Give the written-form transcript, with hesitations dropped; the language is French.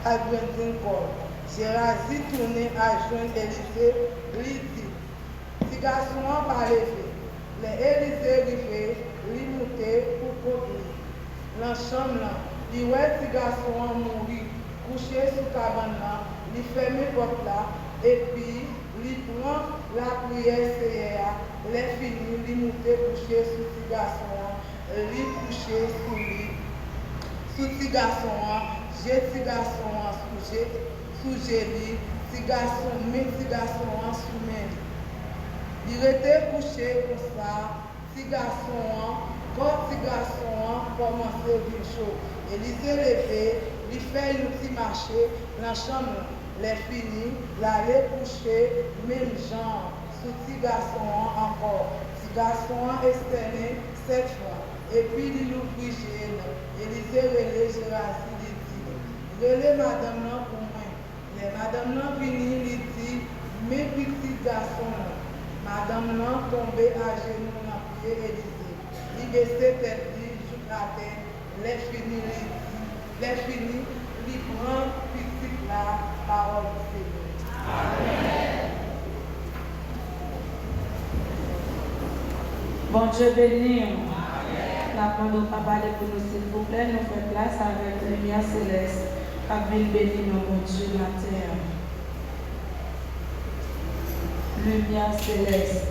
Adventin Paul. Gérasi tourné à joindre Élysée, lui dit, si garçon par les faits, les Élysée rivés, lui monté pour contre lui. Dans la chambre, il voit si garçon mourir, couché sous cabane là, il ferme porte là, et puis il prend la prière, les fini, il monté couché sous ce garçon là, il couché sous lui. Sous ce garçon là, j'ai ce garçon là sous lui, ce garçon, mais ce garçon là sous lui. Il était couché comme ça, ce garçon là, quand ce garçon là commençait à venir chaud. Et il s'est levé, il fait un petit marché dans la chambre, les fini, l'aller coucher, même genre, sous ce garçon là encore. Ce garçon là externé 7 fois. Et puis il ouvrit Jésus, et il s'est relé Gérasi, il dit, relé madame là pour moi. Les madame là vini, il dit, mes petits garçons là. Madame là tombée à genoux dans la prière et disait, il baissait tête, il joue à terre, les fini, il prend petit la parole du Seigneur. Amen. Bon Dieu béni. La parole pas parler pour nous, s'il vous plaît, nous faisons place avec la lumière céleste, qui vient bénir nous, mon Dieu, la terre. Lumière céleste.